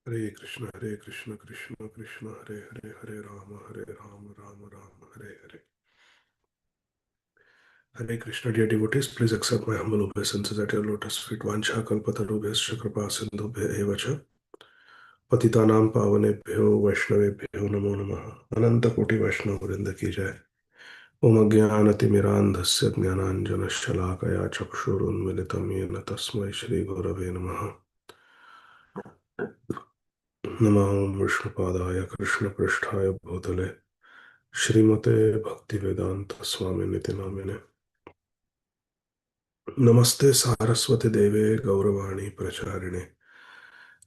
Hare Krishna Krishna Krishna Hare Hare Hare Ram Ram Ram Hare Hare. Hare Krishna, dear devotees, please accept my humble obeisances at your lotus feet. Vancha kalpatarubhyascha kripa sindhubhya eva cha पतितानां पावनेभ्यो वैष्णवेभ्यो नमो नमः. अनंत कोटि वैष्णव वृंद की जय. ओम अज्ञानतिमिरान्धस्य ज्ञानाञ्जनशलाकया चक्षुरुन्मिलितं येन तस्मै श्रीगुरवे नमः. नमः विष्णुपादाय कृष्णपृष्ठाय भूतले श्रीमते भक्तिवेदांत स्वामी निति नामिने. नमस्ते सारस्वती देवे गौरवाणी प्रचारिणे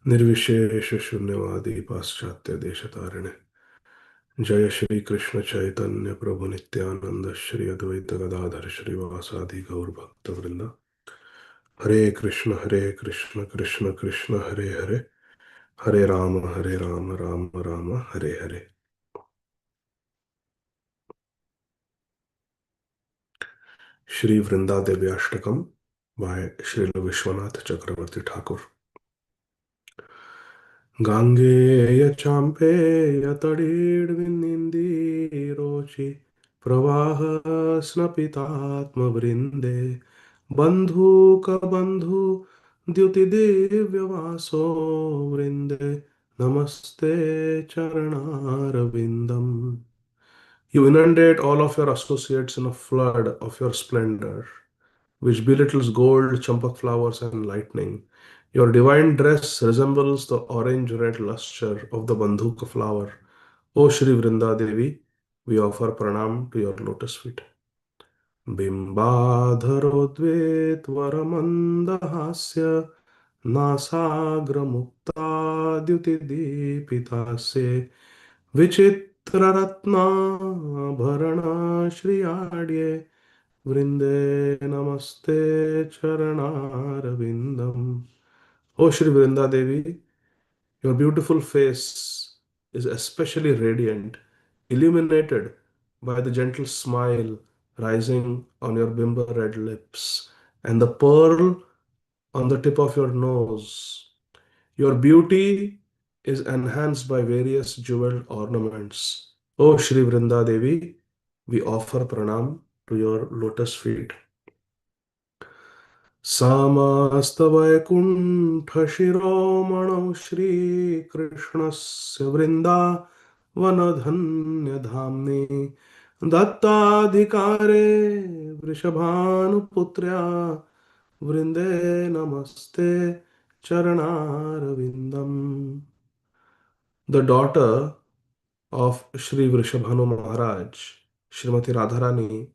निर्विशेष शून्यवादी पाश्चात्य देशतारिणे. जय श्री कृष्ण चैतन्य प्रभु नित्यानंद श्री अद्वैत गदाधर श्रीवासादि गौर भक्त वृंद. हरे Krishna Krishna Krishna Hare Hare Hare Ram Ram Ram Hare Hare. Shri वृंदादेवी Ashtakam by Srila Vishwanath Chakravarti Thakur. गांगेय चाम्पेय तडीर्विनिन्दिरोचि प्रवाह स्नपितात्मवृन्दे बन्धुकबन्धु द्युतिदिव्यवासो वृन्दे नमस्ते चरणारविन्दम्. You inundate all of your associates in a flood of your splendor, which belittles gold, champak flowers, and lightning. Your divine dress resembles the orange red luster of the bandhuka flower. O Shri Vrinda Devi, we offer pranam to your lotus feet. बिम्बाधरोद्वेत्वरमन्दहास्य नासाग्रमुक्ताद्युतिदीपितास्ये विचित्ररत्नाभरणश्रियाड्ये वृंदे नमस्ते चरणारविंदम. O Shri Vrinda Devi, your beautiful face is especially radiant, illuminated by the gentle smile rising on your bimba red lips and the pearl on the tip of your nose. Your beauty is enhanced by various jeweled ornaments. O Shri Vrinda Devi, we offer pranam to your lotus feet. समस्तवैकुण्ठशिरोमणौ श्रीकृष्णस्य वृन्दावनधन्यधाम्नि दत्ताधिकारे वृषभानुपुत्र्या वृन्दे नमस्ते चरणारविन्दम्. The daughter of Shri Vrishabhanu Maharaj, Srimati Radharani,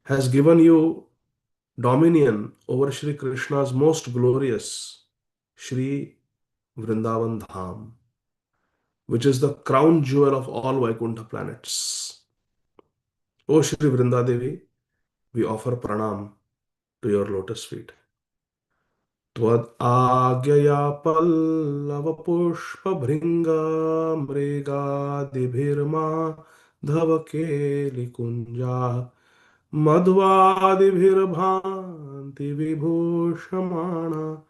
has given you dominion over Shri Krishna's most glorious Shri Vrindavan Dham, which is the crown jewel of all Vaikuntha planets. O Shri Vrindadevi, we offer pranam to your lotus feet. Tvad Agyaya Pallava Pushpa Bhringa Mriga Dibhirma Dhavakeli Kunja Madhvadibhirbhanti Vibhushamana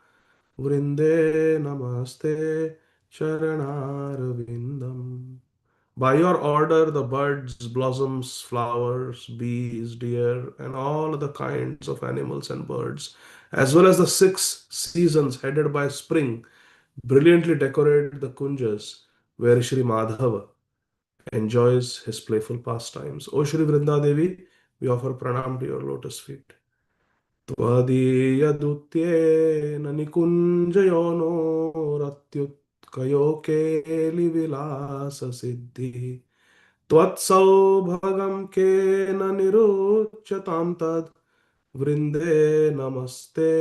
Vrinde Namaste Charanarvindam. By your order, the birds, blossoms, flowers, bees, deer, and all the kinds of animals and birds, as well as the six seasons headed by spring, brilliantly decorate the kunjas where Shri Madhava enjoys his playful pastimes. O Shri Vrinda Devi, we offer pranam to your lotus feet. त्वदीयदुत्येन निकुञ्जयोनो रत्युत्कयोकेलिविलाससिद्धिः त्वत्सौभगं केन निरुच्यतां तद् वृन्दे नमस्ते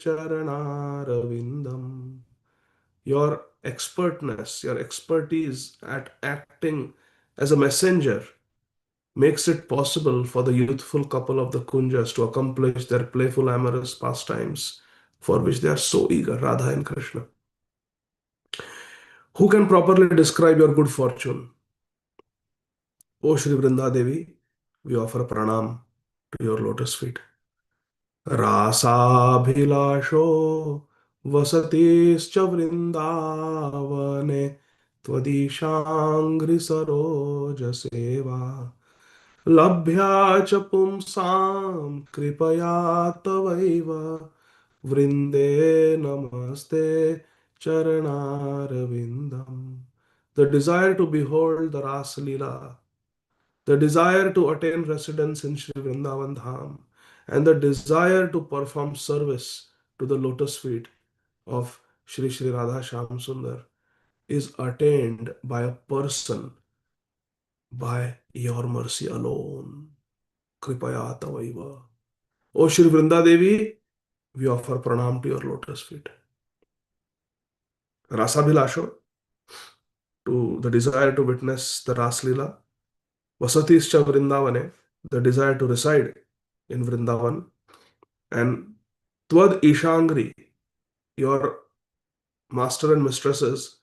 चरणारविन्दम्. Your expertness, your expertise at acting as a messenger makes it possible for the youthful couple of the Kunjas to accomplish their playful amorous pastimes for which they are so eager, Radha and Krishna. Who can properly describe your good fortune? O Shri Vrinda Devi, we offer pranam to your lotus feet. Rasabhilasho वसतिश्च वृन्दावने त्वदीशाङ्घ्रिसरोजसेवा लभ्या च पुंसां कृपया तवैव वृन्दे नमस्ते चरणारविन्दम्. The desire to behold the Ras Leela, the desire to attain residence in Sri Vrindavan Dham, and the desire to perform service to the lotus feet of Sri Sri Radha Shyam Sundar is attained by a person by your mercy alone. Kripaya Tavaiva. O Shri Vrinda Devi, we offer pranam to your lotus feet. Rasabhilasho, to the desire to witness the Ras Leela. Vasatischa Vrindavane, the desire to reside in Vrindavan. And Tvad Ishangri, your master and mistress's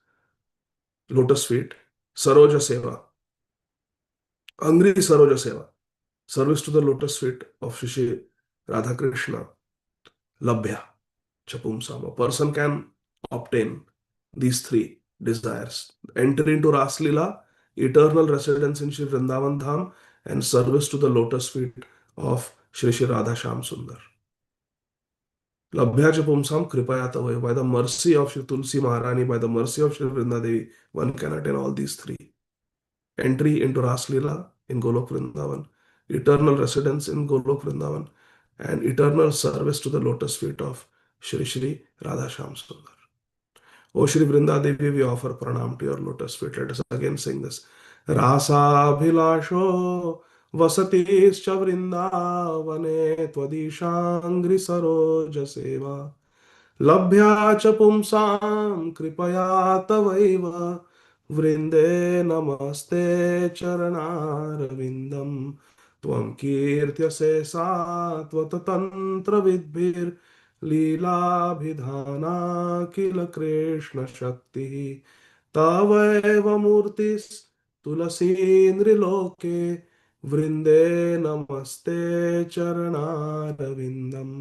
lotus feet. Saroja Seva, Angri Saroja Seva, service to the lotus feet of Shri Radha Krishna. Labhya Chapumsam. A person can obtain these three desires: enter into Ras Leela, eternal residence in Sri Vrindavan Dham, and service to the lotus feet of Sri Sri Radha Shyam Sundar. Labhya Chapumsam Kripaya Tavai. By the mercy of Sri Tulsi Maharani, by the mercy of Sri Vrinda Devi, one can attain all these three: entry into Ras Leela in Golok Vrindavan, eternal residence in Golok Vrindavan, and eternal service to the lotus feet of Shri Shri Radha Shyam Sundar. O Shri Vrinda Devi, we offer pranam to your lotus feet. Let us again sing this. Rasa Bhilasho Vasatischa Vrindavane Twadishangri Saroja Seva Labhya च पुंसां कृपया तवैव वृन्दे नमस्ते चरणारविन्दम् त्वं कीर्त्यसे सात्वततन्त्रविद्भिर्लीलाभिधाना किल कृष्णशक्तिः तवैव मूर्तिस्तुलसीन्द्रिलोके वृन्दे नमस्ते चरणारविन्दम्.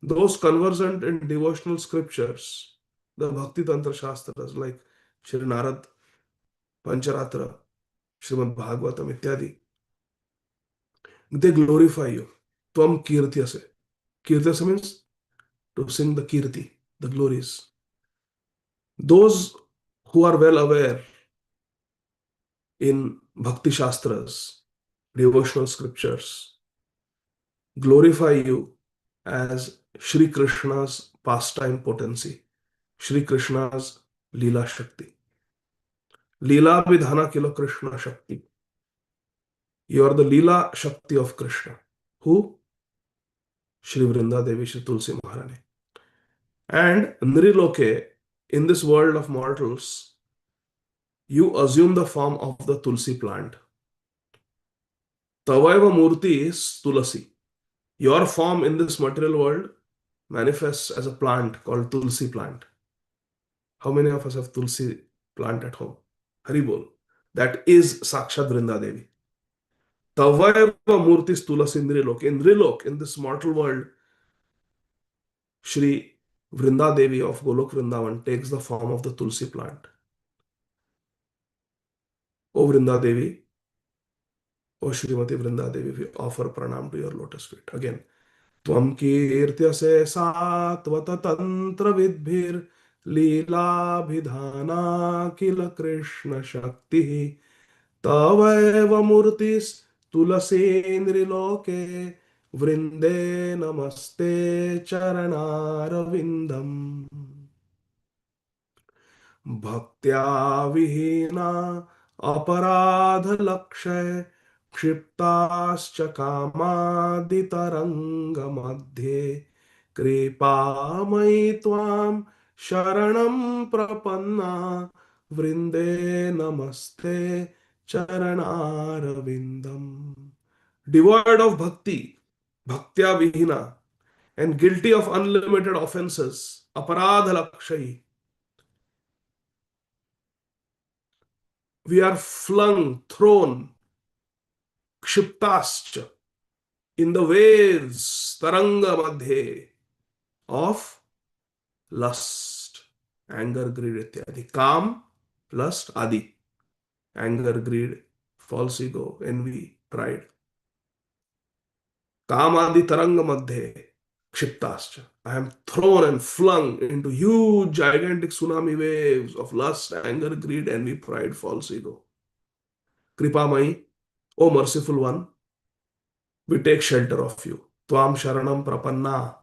Those conversant in devotional scriptures, the Bhakti Tantra Shastras like Shri Narad, Pancharatra, Srimad Bhagavatam, ityadi, they glorify you. Tvam kirtyase. Kirtyase means to sing the kirti, the glories. Those who are well aware in Bhakti Shastras, devotional scriptures, glorify you as Shri Krishna's pastime potency, Shri Krishna's Leela Shakti. Leela Vidhana Kilo Krishna Shakti. You are the Leela Shakti of Krishna. Who? Shri Vrinda Devi, Shri Tulsi Maharani. And Nriloke, in this world of mortals, you assume the form of the Tulsi plant. Tavaiva Murti is Tulasi. Your form in this material world manifests as a plant called Tulsi plant. How many of us have Tulsi plant at home? Haribol. That is Sakshat Vrinda Devi. Tavaiva Murtis Tulasi Nrilok. In Nrilok, in this mortal world, Shri Vrinda Devi of Golok Vrindavan takes the form of the Tulsi plant. O Vrinda Devi, O Shrimati Vrinda Devi, we offer pranam to your lotus feet. Again, Tvam Kirtyase Satvata Tantra Vidbhir Leela Bhidhana Kila Krishna Shakti Tavaiva Murtis Tulasendriloke Vrinde Namaste Charanarvindam. भक्त्या विहीना अपराधलक्षय क्षिप्ताश्च कामादितरङ्गमध्ये कृपामयि त्वां शरणं प्रपन्ना वृन्दे नमस्ते चरणारविन्दम्. Devoid of bhakti, bhaktya vihina, and guilty of unlimited offenses, aparadha we are flung, thrown, kshiptascha, in the waves, taranga madhe, of lust, anger, greed, ityadi. Kam, lust, adi. Anger, greed, false ego, envy, pride. Kamadi taranga madhe kshiptascha. I am thrown and flung into huge, gigantic tsunami waves of lust, anger, greed, envy, pride, false ego. Kripamai, O merciful one, we take shelter of you. Tvam sharanam prapanna.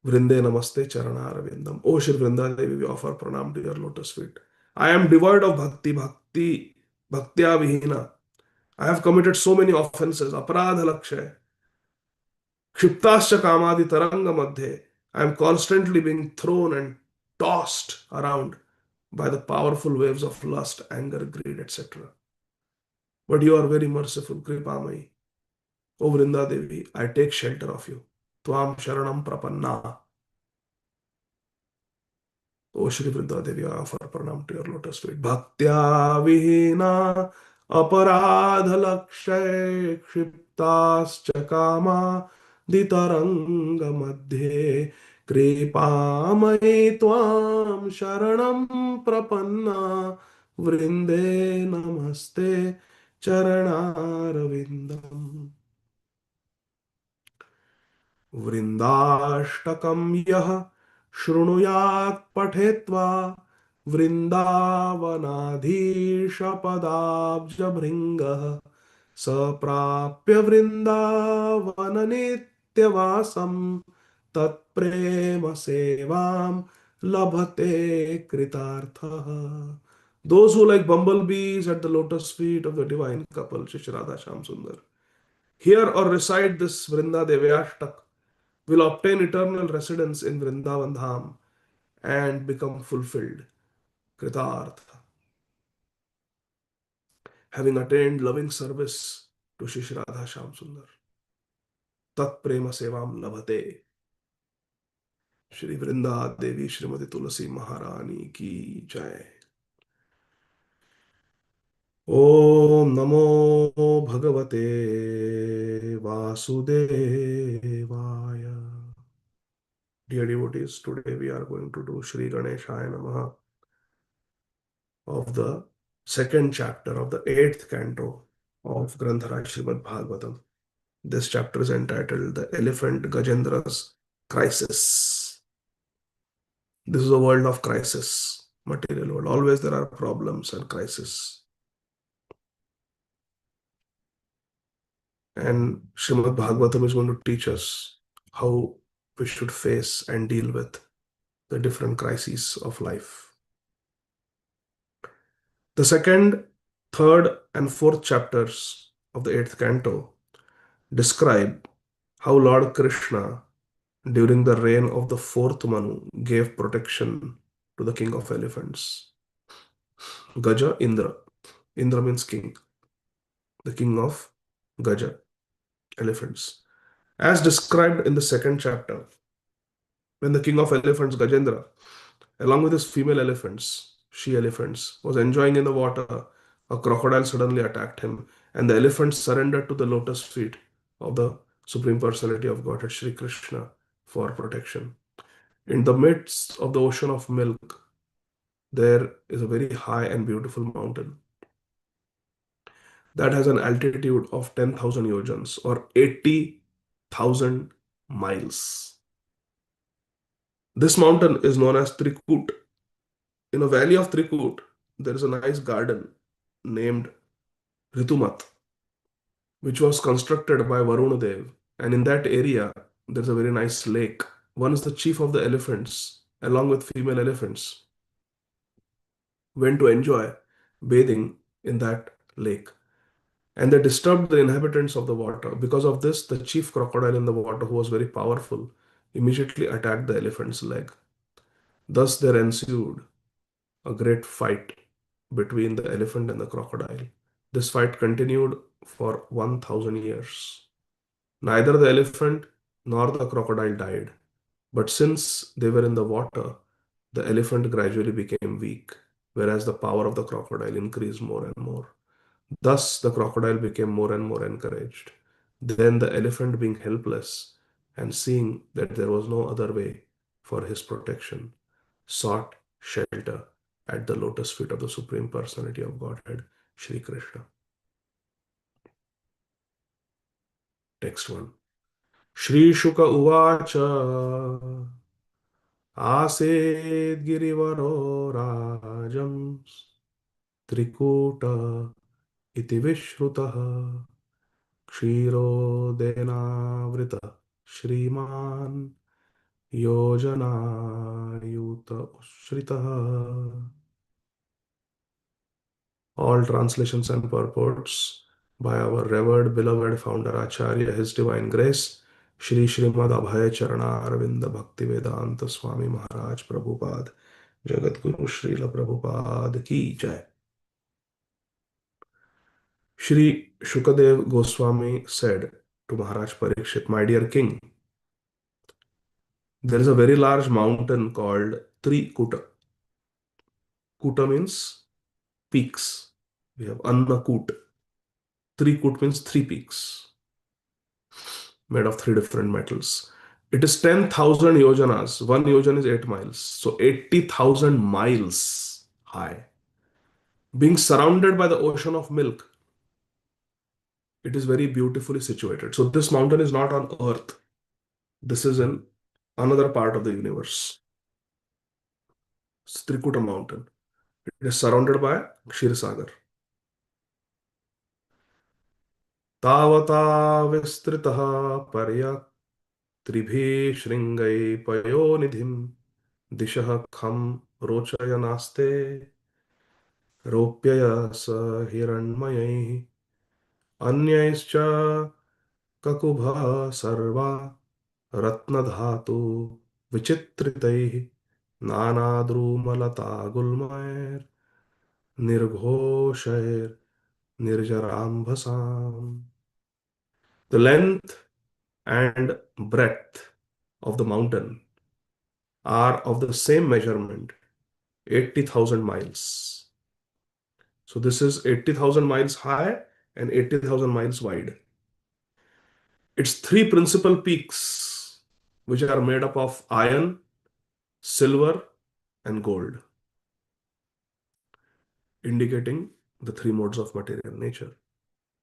Vrinde namaste charana. O Shri Vrinda Devi, we offer pranam to your lotus feet. I am devoid of bhaktya vihina. I have committed so many offenses, aparadha lakshay. Kshiptascha kamadi taranga madhe. I am constantly being thrown and tossed around by the powerful waves of lust, anger, greed, etc. But you are very merciful, Kripamai. O Vrinda Devi, I take shelter of you. Tvam Sharanam Prapanna. O Shri Vrinda Devi, I offer pranam to your lotus feet. Bhaktya Vihina Aparadha Lakshay Kshiptascha Kama Ditaranga Madhye Kripamai Tvam Sharanam Prapanna Vrinde Namaste Charanarvindam. वृन्दाष्टकं यः शृणुयात् पठेत्वा वृन्दावनाधीशपदाब्जभृङ्गः स प्राप्य वृन्दावननित्यवासं तत्प्रेम सेवां लभते कृतार्थः. Those who like bumblebees at the lotus feet of the divine couple, Shri Radha Shyam Sundar, hear or recite this Vrinda Devyashtak, will obtain eternal residence in Vrindavan Dham and become fulfilled, Kritartha, having attained loving service to Shri Radha Shyam Sundar. Tat Prema Sevam Labhate. Shri Vrinda Devi Shrimati Tulasi Maharani ki Jai. Om Namo Bhagavate Vasudevaya. Dear devotees, today we are going to do Shri Ganeshaya Namaha of the second chapter of the eighth canto of Grantharaj Srimad Bhagavatam. This chapter is entitled The Elephant Gajendra's Crisis. This is a world of crisis, material world. Always there are problems and crises. And Srimad Bhagavatam is going to teach us how we should face and deal with the different crises of life. The second, third, and fourth chapters of the eighth canto describe how Lord Krishna, during the reign of the fourth Manu, gave protection to the king of elephants, Gaja Indra. Indra means king, the king of Gaja, elephants. As described in the second chapter, when the king of elephants, Gajendra, along with his female elephants, she elephants, was enjoying in the water, a crocodile suddenly attacked him, and the elephants surrendered to the lotus feet of the Supreme Personality of Godhead, Sri Krishna, for protection. In the midst of the ocean of milk, there is a very high and beautiful mountain that has an altitude of 10,000 yojans or 80,000 miles. This mountain is known as Trikut. In a valley of Trikut, there is a nice garden named Ritumat, which was constructed by Varuna Dev. And in that area, there's a very nice lake. Once the chief of the elephants, along with female elephants, went to enjoy bathing in that lake. And they disturbed the inhabitants of the water. Because of this, the chief crocodile in the water, who was very powerful, immediately attacked the elephant's leg. Thus, there ensued a great fight between the elephant and the crocodile. This fight continued for 1,000 years. Neither the elephant nor the crocodile died. But since they were in the water, the elephant gradually became weak, whereas the power of the crocodile increased more and more. Thus, the crocodile became more and more encouraged. Then the elephant, being helpless, and seeing that there was no other way for his protection, sought shelter at the lotus feet of the Supreme Personality of Godhead, Sri Krishna. Text 1. Shri Shuka Uvacha Asedgirivaro Rajam Trikuta Iti Vishrutaha Kshirodenavritah Shriman Yojanayuta Ushritaha. All translations and purports by our revered beloved founder Acharya, His Divine Grace, Shri Srimad Abhay Charana Arvinda Bhakti Vedanta Swami Maharaj Prabhupada, Jagat Guru Srila Prabhupada Ki Jai. Shri Shukadev Goswami said to Maharaj Parikshit, my dear king, there is a very large mountain called Trikuta. Kuta means peaks. We have Annakut. Trikut means three peaks made of three different metals. It is 10,000 yojanas. One yojan is 8 miles. So 80,000 miles high. Being surrounded by the ocean of milk, it is very beautifully situated. So this mountain is not on earth. This is in another part of the universe. It's Trikuta mountain. It is surrounded by Kshirosagar. तावता विस्तृतः पर्यत्रिभिः शृङ्गैः पयोनिधिं दिशः खं रोचयनास्ते रोप्यय स हिरण्मयैः अन्यैश्च ककुभः सर्वा रत्नधातु विचित्रितैः नानाद्रुमलतागुल्मैर्निर्घोषैर्निर्जराम्भसाम्. The length and breadth of the mountain are of the same measurement, 80,000 miles. So this is 80,000 miles high and 80,000 miles wide. Its three principal peaks, which are made up of iron, silver, and gold, indicating the three modes of material nature.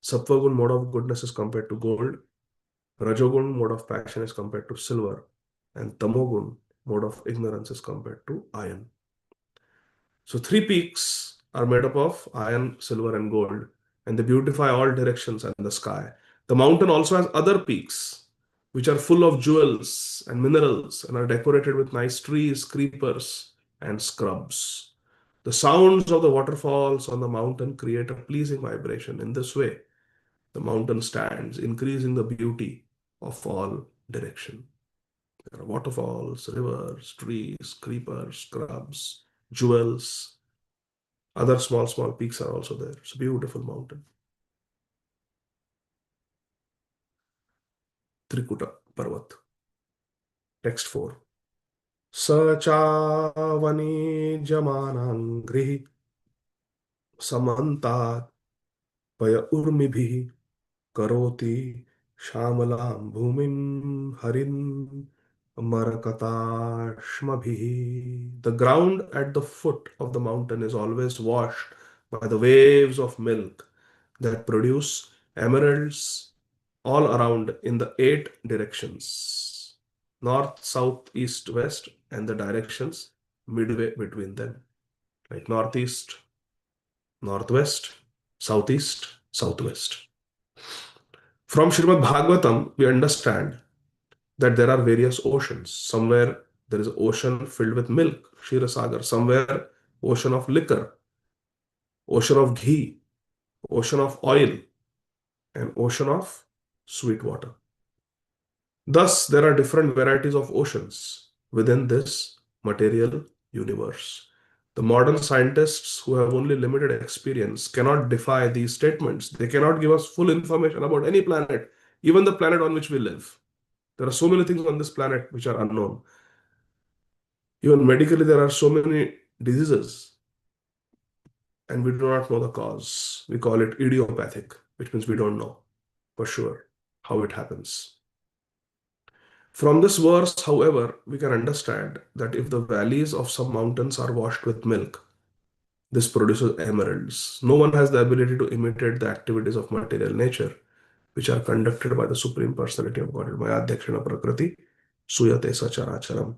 Sattvagun mode of goodness is compared to gold, Rajogun mode of passion is compared to silver, and Tamogun mode of ignorance is compared to iron. So three peaks are made up of iron, silver, and gold, and they beautify all directions and the sky. The mountain also has other peaks, which are full of jewels and minerals and are decorated with nice trees, creepers, and scrubs. The sounds of the waterfalls on the mountain create a pleasing vibration. In this way, the mountain stands, increasing the beauty of all direction. There are waterfalls, rivers, trees, creepers, scrubs, jewels. Other small peaks are also there. It's a beautiful mountain. Trikuta Parvat. Text 4. Sachavani Jamanangrihi Samantat Paya Urmibhi Karoti Shamalam Bhumim Harin Marakatashmabhi. The ground at the foot of the mountain is always washed by the waves of milk that produce emeralds all around in the 8 directions: north, south, east, west, and the directions midway between them, like northeast, northwest, southeast, southwest. From Srimad Bhagavatam, we understand that there are various oceans. Somewhere there is an ocean filled with milk, Kshirosagar. Somewhere ocean of liquor, ocean of ghee, ocean of oil, and ocean of sweet water. Thus, there are different varieties of oceans within this material universe. The modern scientists who have only limited experience cannot defy these statements. They cannot give us full information about any planet, even the planet on which we live. There are so many things on this planet which are unknown. Even medically, there are so many diseases and we do not know the cause. We call it idiopathic, which means we don't know for sure how it happens. From this verse, however, we can understand that if the valleys of some mountains are washed with milk, this produces emeralds. No one has the ability to imitate the activities of material nature, which are conducted by the Supreme Personality of Godhead. Maya Adhyakshana Prakriti Suyate Sacharacharam.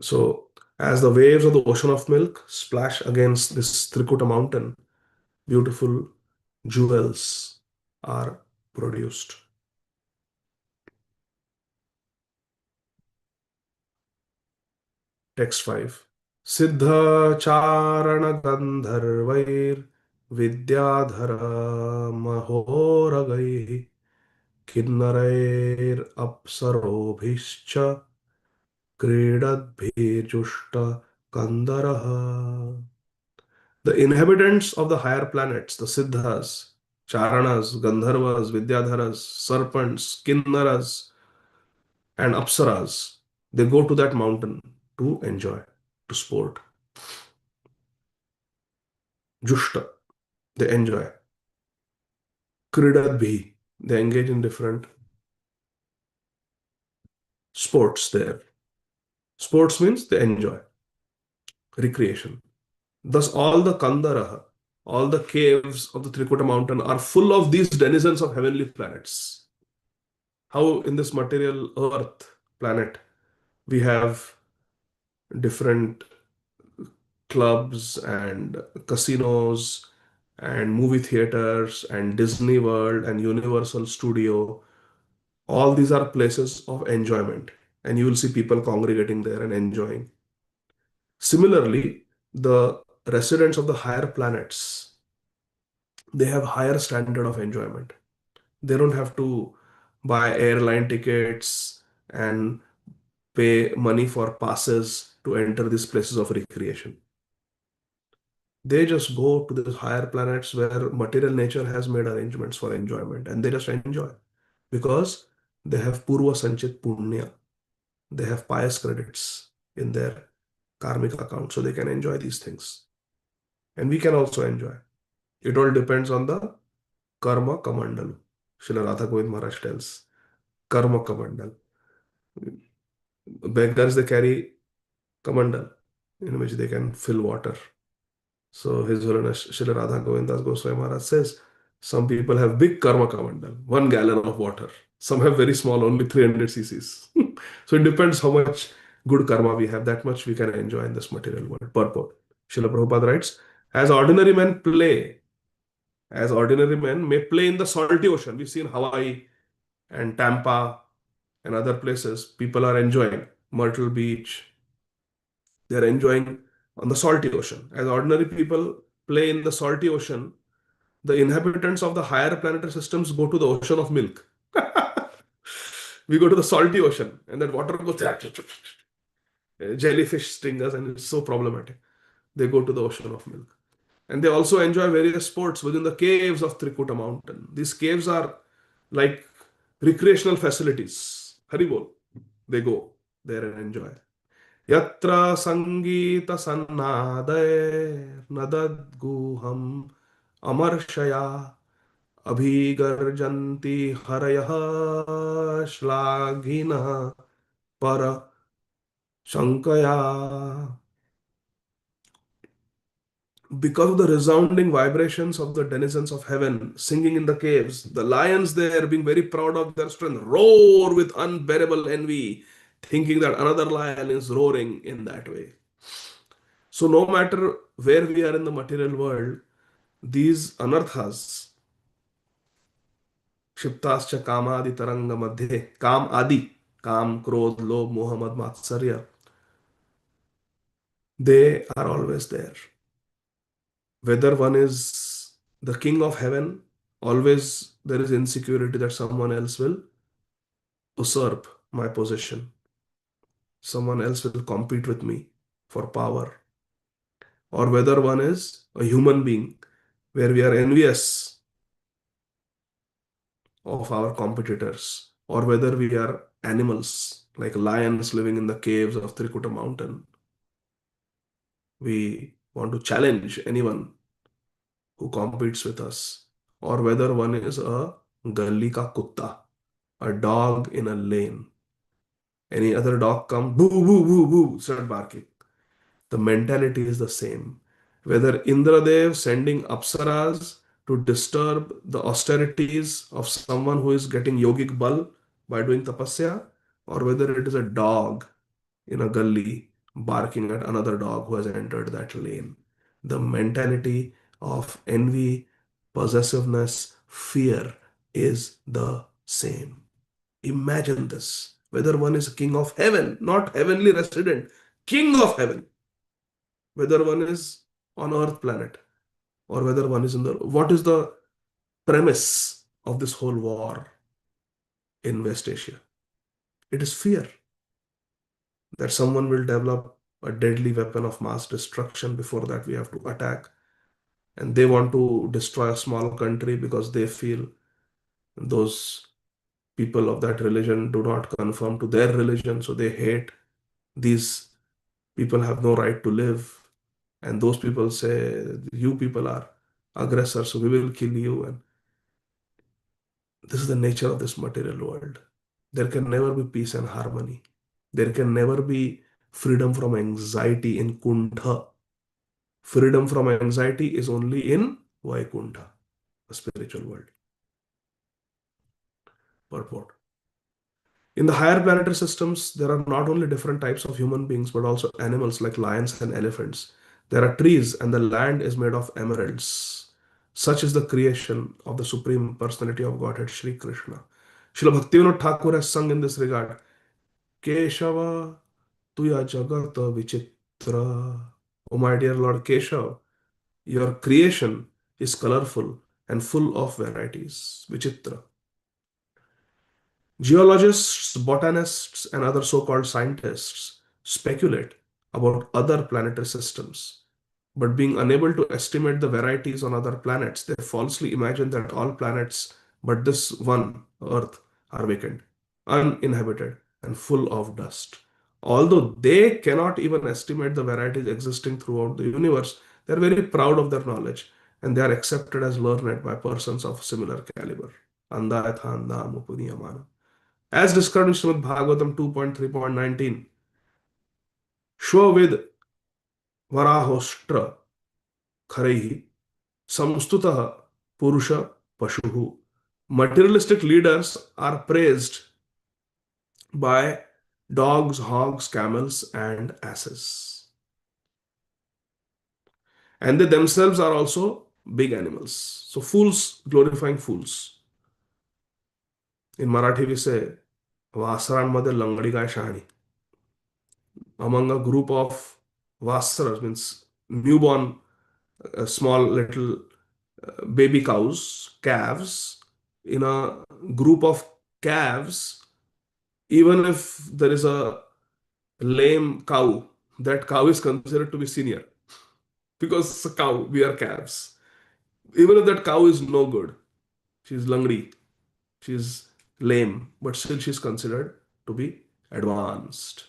So, as the waves of the ocean of milk splash against this Trikuta mountain, beautiful jewels are produced. Text 5. सिद्धचारण गंधर्वैर् Vidyadhar महोरगैः किन्नरैरप्सरोभिश्च क्रीडद्भिर्जुष्ट कंदरः. The inhabitants of the higher planets, the Siddhas, Charanas, Gandharvas, Vidyadharas, serpents, Kinnaras, and Apsaras, they go to that mountain to enjoy, to sport. Jushta, they enjoy. Kridadbhi, they engage in different sports there. Sports means they enjoy, recreation. Thus, all the Kandaraha, all the caves of the Trikuta mountain are full of these denizens of heavenly planets. How in this material earth planet we have different clubs and casinos and movie theaters and Disney World and Universal Studio. All these are places of enjoyment, and you will see people congregating there and enjoying. Similarly, the residents of the higher planets, they have higher standard of enjoyment. They don't have to buy airline tickets and pay money for passes to enter these places of recreation. They just go to these higher planets where material nature has made arrangements for enjoyment, and they just enjoy because they have Purva Sanchit Punya. They have pious credits in their karmic account, so they can enjoy these things. And we can also enjoy. It all depends on the karma kamandal. Srila Radha Govind Maharaj tells. Karma kamandal. Beggars, they carry kamandal in which they can fill water. So His Holiness Srila Radha Govindas Goswami Maharaj says, some people have big karma kamandal, 1 gallon of water. Some have very small, only 300 cc's. So it depends how much good karma we have, that much we can enjoy in this material world. Purport. Srila Prabhupada writes, as ordinary men play, as ordinary men may play in the salty ocean. We see in Hawaii and Tampa and other places, people are enjoying Myrtle Beach. They are enjoying on the salty ocean. As ordinary people play in the salty ocean, the inhabitants of the higher planetary systems go to the ocean of milk. We go to the salty ocean, and that water goes jellyfish sting us, and it's so problematic. They go to the ocean of milk. And they also enjoy various sports within the caves of Trikuta mountain. These caves are like recreational facilities. Haribol. They go there and enjoy. Yatra Sangita Sannadaya Nadad Guham Amarshaya Abhigarjanti Harayah Shlagina Para Shankaya. Because of the resounding vibrations of the denizens of heaven singing in the caves, the lions there, being very proud of their strength, roar with unbearable envy, thinking that another lion is roaring in that way. So, no matter where we are in the material world, these anarthas, क्षिप्ताश्च कामादि तरंग मध्ये, काम adi, काम क्रोध लोभ मोह मद मात्सर्य, they are always there. Whether one is the king of heaven, always there is insecurity that someone else will usurp my position. Someone else will compete with me for power. Or whether one is a human being, where we are envious of our competitors, or whether we are animals like lions living in the caves of Trikuta mountain. We want to challenge anyone who competes with us, or whether one is a gully ka kutta, a dog in a lane. Any other dog come, boo, boo, boo, boo, start barking. The mentality is the same. Whether Indradev sending apsaras to disturb the austerities of someone who is getting yogic bal by doing tapasya, or whether it is a dog in a gully barking at another dog who has entered that lane. The mentality of envy, possessiveness, fear is the same. Imagine this. Whether one is king of heaven, not heavenly resident, king of heaven, whether one is on earth planet, or whether one is in the. What is the premise of this whole war in West Asia? It is fear that someone will develop a deadly weapon of mass destruction. Before that, we have to attack. And they want to destroy a small country because they feel those people of that religion do not conform to their religion. So they hate these people, have no right to live. And those people say, you people are aggressors, so we will kill you. And this is the nature of this material world. There can never be peace and harmony. There can never be freedom from anxiety in Kuntha. Freedom from anxiety is only in Vaikuntha, the spiritual world. Purport. In the higher planetary systems, there are not only different types of human beings, but also animals like lions and elephants. There are trees, and the land is made of emeralds. Such is the creation of the Supreme Personality of Godhead, Sri Krishna. Srila Bhaktivinoda Thakur has sung in this regard, Keshava tuya jagata vichitra. O my dear Lord Keshav, your creation is colorful and full of varieties. Vichitra. Geologists, botanists, and other so called scientists speculate about other planetary systems, but being unable to estimate the varieties on other planets, they falsely imagine that all planets but this one, Earth, are vacant, uninhabited, and full of dust. Although they cannot even estimate the varieties existing throughout the universe, they are very proud of their knowledge and they are accepted as learned by persons of similar caliber. Anda yatha anda mupudiyamana. As described in Srimad Bhagavatam 2.3.19, Shwavid Varahostra Kharaihi Samstutah Purusha Pashuhu. Materialistic leaders are praised by dogs, hogs, camels, and asses. And they themselves are also big animals. So, fools glorifying fools. In Marathi, we say, वासरांमध्ये लंगडी गाय शहाणी. Among a group of vasras, means newborn, small little baby cows, calves, in a group of calves, even if there is a lame cow, that cow is considered to be senior because it's a cow, we are calves. Even if that cow is no good, she's langdi, she's lame, but still she's considered to be advanced.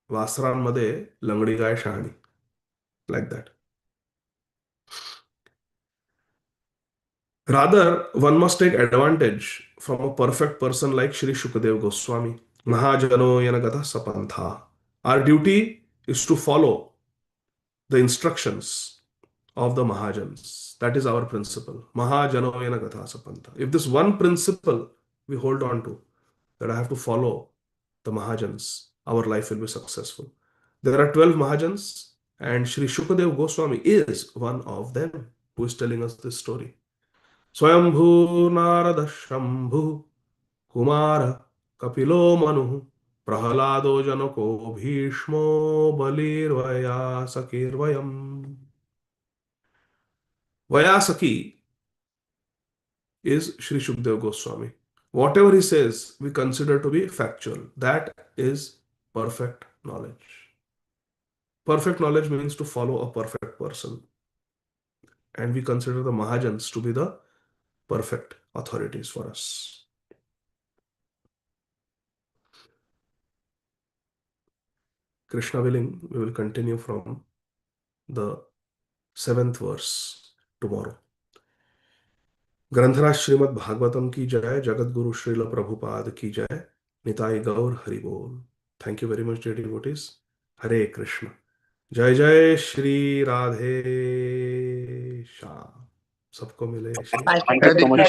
वासरांमध्ये लंगडी गाय शहाणी, like that. Rather, one must take advantage from a perfect person like Sri Shukadev Goswami. Mahajano Yanagata Sapantha. Our duty is to follow the instructions of the Mahajans. That is our principle. Mahajano Yanagata Sapantha. If this one principle we hold on to, that I have to follow the Mahajans, our life will be successful. There are 12 Mahajans, and Sri Shukadev Goswami is one of them who is telling us this story. Swayambhu Narada Shambhu Kumara Kapilo Manu Prahalado Janako Bhishmo Balirvayasakirvayam. Vayasaki is Sri Shukdev Goswami. Whatever he says, we consider to be factual. That is perfect knowledge. Perfect knowledge means to follow a perfect person. And we consider the Mahajans to be the perfect authorities for us. Krishna willing, we will continue from the 7th verse tomorrow. ग्रंथराज Shrimad Bhagavatam की जय, जगत गुरु श्रील प्रभुपाद की जय, निताई गौर हरि बोल। Thank you very much dear devotees. Hare Krishna. जय जय श्री राधे श्याम। सबको मिले Shri. Thank you so much.